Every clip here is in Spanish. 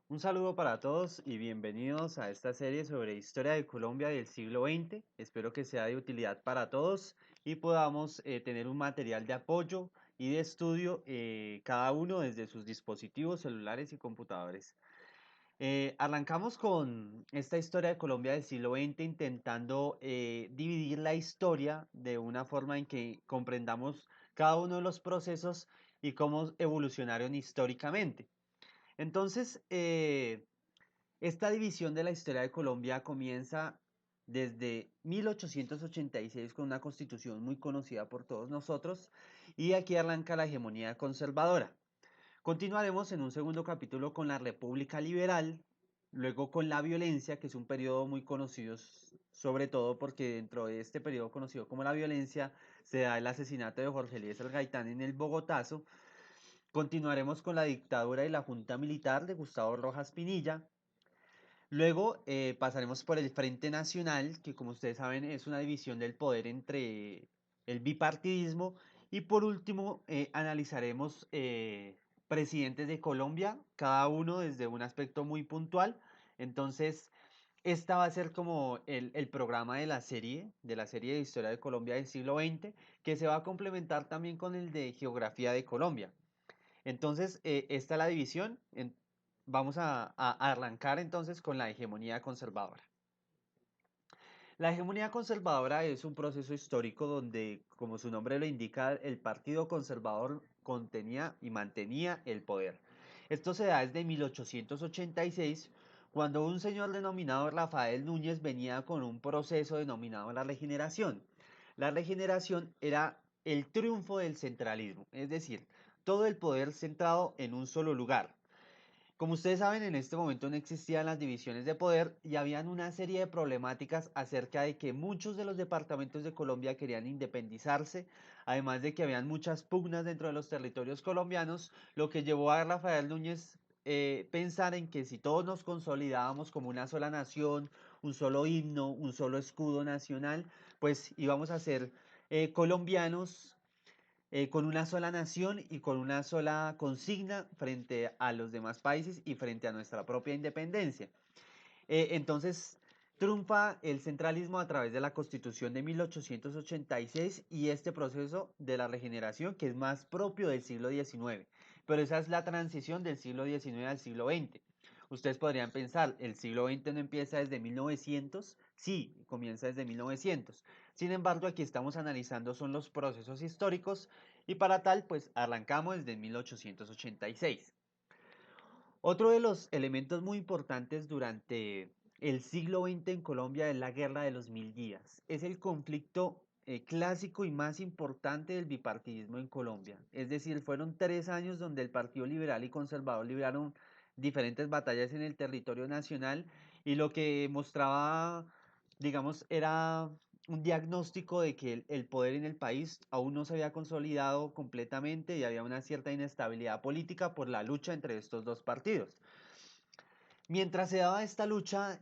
Un saludo para todos y bienvenidos a esta serie sobre historia de Colombia del siglo XX. Espero que sea de utilidad para todos y podamos tener un material de apoyo y de estudio cada uno desde sus dispositivos celulares y computadores. Arrancamos con esta historia de Colombia del siglo XX intentando dividir la historia de una forma en que comprendamos cada uno de los procesos y cómo evolucionaron históricamente. Entonces, esta división de la historia de Colombia comienza desde 1886 con una constitución muy conocida por todos nosotros y aquí arranca la hegemonía conservadora. Continuaremos en un segundo capítulo con la República Liberal, luego con la violencia, que es un periodo muy conocido sobre todo porque dentro de este periodo conocido como la violencia se da el asesinato de Jorge Eliezer Gaitán en el Bogotazo. Continuaremos con la dictadura y la junta militar de Gustavo Rojas Pinilla. Luego pasaremos por el Frente Nacional, que como ustedes saben es una división del poder entre el bipartidismo. Y por último analizaremos presidentes de Colombia, cada uno desde un aspecto muy puntual. Entonces, esta va a ser como el programa de la serie de Historia de Colombia del siglo XX, que se va a complementar también con el de Geografía de Colombia. Entonces, esta es la división. Vamos a arrancar entonces con la hegemonía conservadora. La hegemonía conservadora es un proceso histórico donde, como su nombre lo indica, el Partido Conservador contenía y mantenía el poder. Esto se da desde 1886, cuando un señor denominado Rafael Núñez venía con un proceso denominado la regeneración. La regeneración era el triunfo del centralismo, es decir, todo el poder centrado en un solo lugar. Como ustedes saben, en este momento no existían las divisiones de poder y habían una serie de problemáticas acerca de que muchos de los departamentos de Colombia querían independizarse, además de que habían muchas pugnas dentro de los territorios colombianos, lo que llevó a Rafael Núñez pensar en que si todos nos consolidábamos como una sola nación, un solo himno, un solo escudo nacional, pues íbamos a ser colombianos con una sola nación y con una sola consigna frente a los demás países y frente a nuestra propia independencia. Entonces, triunfa el centralismo a través de la Constitución de 1886 y este proceso de la regeneración que es más propio del siglo XIX. Pero esa es la transición del siglo XIX al siglo XX. Ustedes podrían pensar, ¿el siglo XX no empieza desde 1900? Sí, comienza desde 1900. Sin embargo, aquí estamos analizando son los procesos históricos y para tal, pues arrancamos desde 1886. Otro de los elementos muy importantes durante el siglo XX en Colombia es la Guerra de los Mil Días. Es el conflicto clásico y más importante del bipartidismo en Colombia. Es decir, fueron 3 años donde el Partido Liberal y Conservador libraron diferentes batallas en el territorio nacional y lo que mostraba, digamos, era un diagnóstico de que el poder en el país aún no se había consolidado completamente y había una cierta inestabilidad política por la lucha entre estos dos partidos. Mientras se daba esta lucha,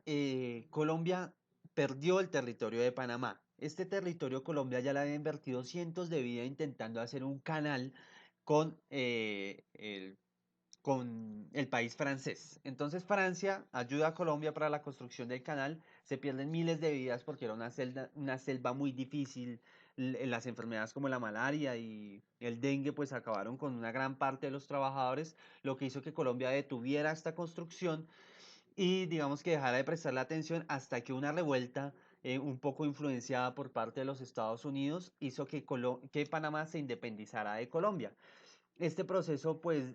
Colombia perdió el territorio de Panamá. Este territorio Colombia ya le había invertido cientos de vidas intentando hacer un canal con con el país francés. Entonces Francia ayuda a Colombia para la construcción del canal, se pierden miles de vidas porque era una selva muy difícil, las enfermedades como la malaria y el dengue pues acabaron con una gran parte de los trabajadores, lo que hizo que Colombia detuviera esta construcción y digamos que dejara de prestarle atención hasta que una revuelta un poco influenciada por parte de los Estados Unidos hizo que Panamá se independizara de Colombia. Este proceso, pues,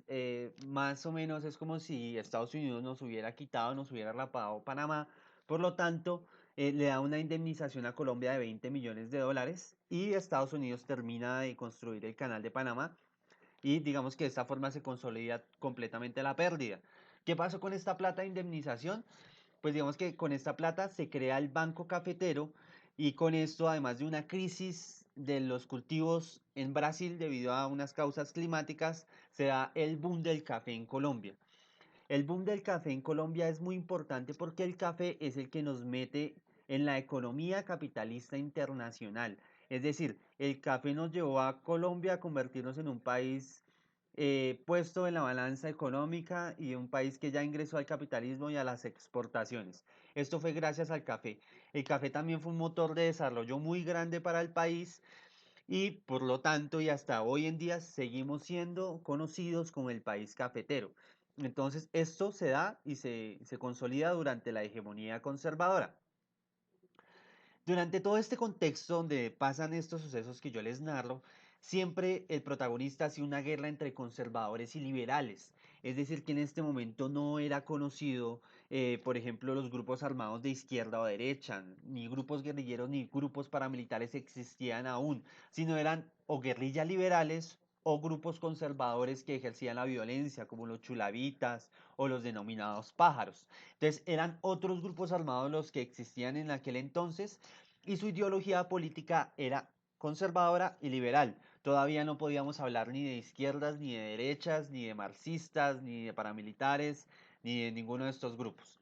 más o menos es como si Estados Unidos nos hubiera quitado, nos hubiera rapado Panamá. Por lo tanto, le da una indemnización a Colombia de 20 millones de dólares y Estados Unidos termina de construir el canal de Panamá y digamos que de esta forma se consolida completamente la pérdida. ¿Qué pasó con esta plata de indemnización? Pues digamos que con esta plata se crea el Banco Cafetero y con esto, además de una crisis de los cultivos en Brasil debido a unas causas climáticas, se da el boom del café en Colombia. El boom del café en Colombia es muy importante porque el café es el que nos mete en la economía capitalista internacional. Es decir, el café nos llevó a Colombia a convertirnos en un país puesto en la balanza económica y un país que ya ingresó al capitalismo y a las exportaciones. Esto fue gracias al café. El café también fue un motor de desarrollo muy grande para el país y por lo tanto y hasta hoy en día seguimos siendo conocidos como el país cafetero. Entonces esto se da y se consolida durante la hegemonía conservadora. Durante todo este contexto donde pasan estos sucesos que yo les narro, siempre el protagonista ha sido una guerra entre conservadores y liberales. Es decir, que en este momento no era conocido, por ejemplo, los grupos armados de izquierda o derecha, ni grupos guerrilleros ni grupos paramilitares existían aún, sino eran o guerrillas liberales o grupos conservadores que ejercían la violencia, como los chulavitas o los denominados pájaros. Entonces, eran otros grupos armados los que existían en aquel entonces y su ideología política era conservadora y liberal. Todavía no podíamos hablar ni de izquierdas, ni de derechas, ni de marxistas, ni de paramilitares, ni de ninguno de estos grupos.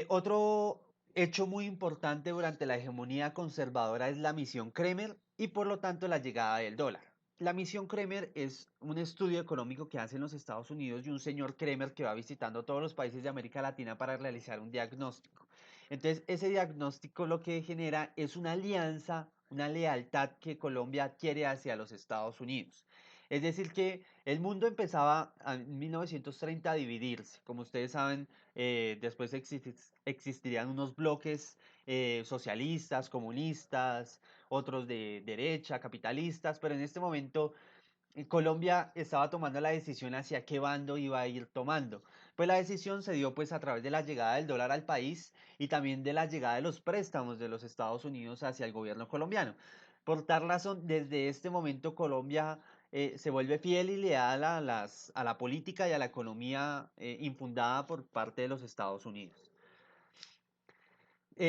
Otro hecho muy importante durante la hegemonía conservadora es la misión Kremer y por lo tanto la llegada del dólar. La misión Kremer es un estudio económico que hace en los Estados Unidos y un señor Kremer que va visitando todos los países de América Latina para realizar un diagnóstico. Entonces, ese diagnóstico lo que genera es una alianza, una lealtad que Colombia adquiere hacia los Estados Unidos. Es decir, que el mundo empezaba en 1930 a dividirse. Como ustedes saben, después existirían unos bloques socialistas, comunistas, otros de derecha, capitalistas, pero en este momento Colombia estaba tomando la decisión hacia qué bando iba a ir tomando. Pues la decisión se dio pues a través de la llegada del dólar al país y también de la llegada de los préstamos de los Estados Unidos hacia el gobierno colombiano. Por tal razón, desde este momento Colombia se vuelve fiel y leal a la política y a la economía infundada por parte de los Estados Unidos.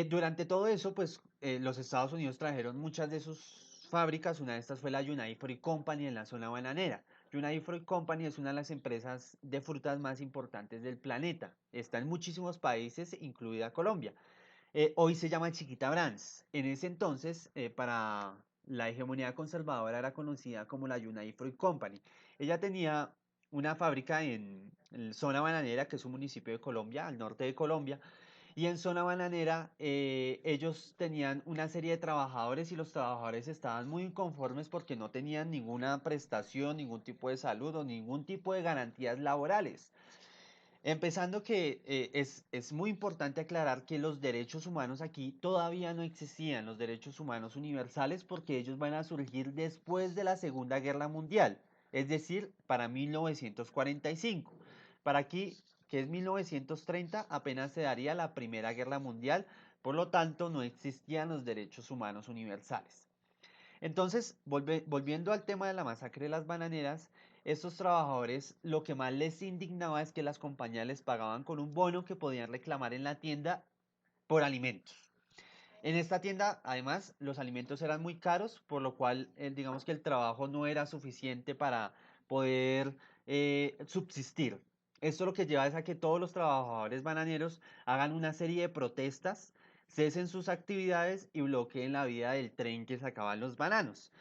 Durante todo eso, pues los Estados Unidos trajeron muchas de sus fábricas. Una de estas fue la United Fruit Company en la zona bananera. United Fruit Company es una de las empresas de frutas más importantes del planeta. Está en muchísimos países, incluida Colombia. Hoy se llama Chiquita Brands. En ese entonces, para la hegemonía conservadora era conocida como la United Fruit Company. Ella tenía una fábrica en zona bananera, que es un municipio de Colombia, al norte de Colombia, y en zona bananera, ellos tenían una serie de trabajadores y los trabajadores estaban muy inconformes porque no tenían ninguna prestación, ningún tipo de salud o ningún tipo de garantías laborales. Empezando que es muy importante aclarar que los derechos humanos aquí todavía no existían, los derechos humanos universales, porque ellos van a surgir después de la Segunda Guerra Mundial, es decir, para 1945. Para aquí, que es 1930, apenas se daría la Primera Guerra Mundial, por lo tanto no existían los derechos humanos universales. Entonces, volviendo al tema de la masacre de las bananeras, estos trabajadores lo que más les indignaba es que las compañías les pagaban con un bono que podían reclamar en la tienda por alimentos. En esta tienda, además, los alimentos eran muy caros, por lo cual, digamos que el trabajo no era suficiente para poder subsistir. Esto lo que lleva es a que todos los trabajadores bananeros hagan una serie de protestas, cesen sus actividades y bloqueen la vía del tren que sacaban los bananos.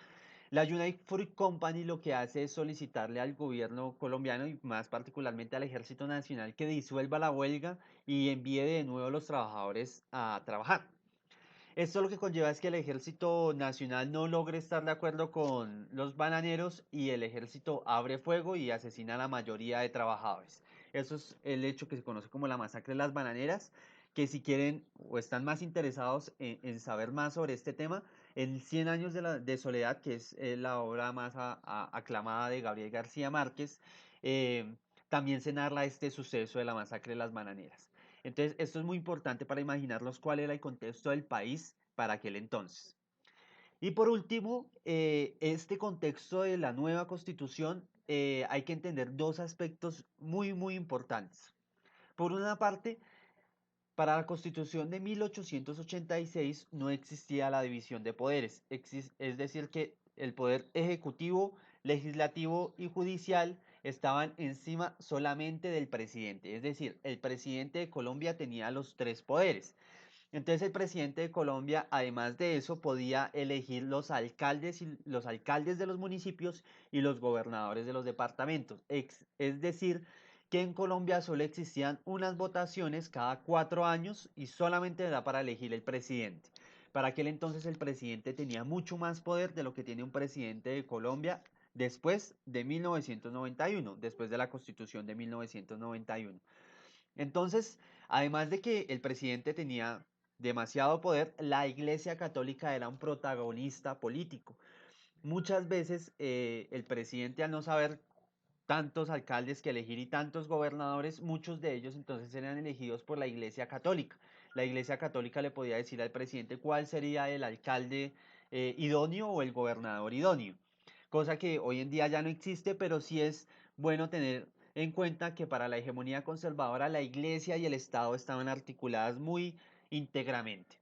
La United Fruit Company lo que hace es solicitarle al gobierno colombiano y más particularmente al Ejército Nacional que disuelva la huelga y envíe de nuevo a los trabajadores a trabajar. Esto lo que conlleva es que el Ejército Nacional no logre estar de acuerdo con los bananeros y el ejército abre fuego y asesina a la mayoría de trabajadores. Eso es el hecho que se conoce como la masacre de las bananeras, que si quieren o están más interesados en saber más sobre este tema, en 100 años de soledad, que es la obra más aclamada de Gabriel García Márquez, eh, también se narra este suceso de la masacre de las bananeras. Entonces, esto es muy importante para imaginarnos cuál era el contexto del país para aquel entonces. Y por último, este contexto de la nueva constitución, hay que entender dos aspectos muy importantes. Por una parte, para la constitución de 1886 no existía la división de poderes, es decir, que el poder ejecutivo, legislativo y judicial estaban encima solamente del presidente, es decir, el presidente de Colombia tenía los tres poderes. Entonces el presidente de Colombia, además de eso, podía elegir los alcaldes de los municipios y los gobernadores de los departamentos. Es decir, que en Colombia solo existían unas votaciones cada 4 años y solamente era para elegir el presidente. Para aquel entonces el presidente tenía mucho más poder de lo que tiene un presidente de Colombia después de 1991, después de la Constitución de 1991. Entonces, además de que el presidente tenía demasiado poder, la Iglesia Católica era un protagonista político. Muchas veces el presidente, al no saber tantos alcaldes que elegir y tantos gobernadores, muchos de ellos entonces eran elegidos por la Iglesia Católica. La Iglesia Católica le podía decir al presidente cuál sería el alcalde idóneo o el gobernador idóneo, cosa que hoy en día ya no existe, pero sí es bueno tener en cuenta que para la hegemonía conservadora la Iglesia y el Estado estaban articuladas muy íntegramente.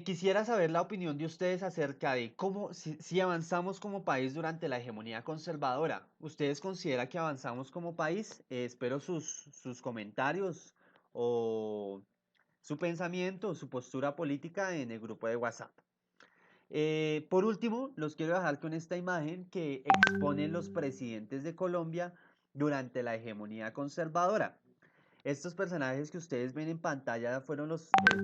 Quisiera saber la opinión de ustedes acerca de cómo, si avanzamos como país durante la hegemonía conservadora. ¿Ustedes consideran que avanzamos como país? Espero sus comentarios o su pensamiento, su postura política en el grupo de WhatsApp. Por último, los quiero dejar con esta imagen que exponen los presidentes de Colombia durante la hegemonía conservadora. Estos personajes que ustedes ven en pantalla fueron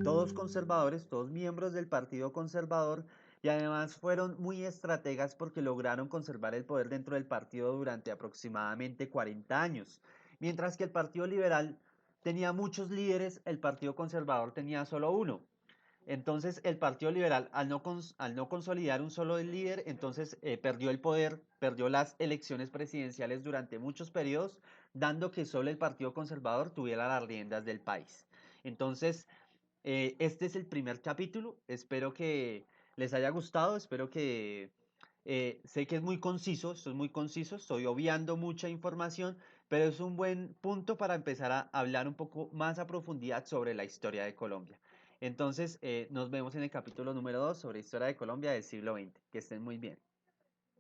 todos conservadores, todos miembros del Partido Conservador y además fueron muy estrategas porque lograron conservar el poder dentro del partido durante aproximadamente 40 años. Mientras que el Partido Liberal tenía muchos líderes, el Partido Conservador tenía solo uno. Entonces el Partido Liberal, al no consolidar un solo líder, entonces perdió el poder, perdió las elecciones presidenciales durante muchos periodos, dando que solo el Partido Conservador tuviera las riendas del país. Entonces, este es el primer capítulo. Espero que les haya gustado, espero que... sé que es muy conciso, esto es muy conciso, estoy obviando mucha información, pero es un buen punto para empezar a hablar un poco más a profundidad sobre la historia de Colombia. Entonces, nos vemos en el capítulo número 2 sobre historia de Colombia del siglo XX. Que estén muy bien.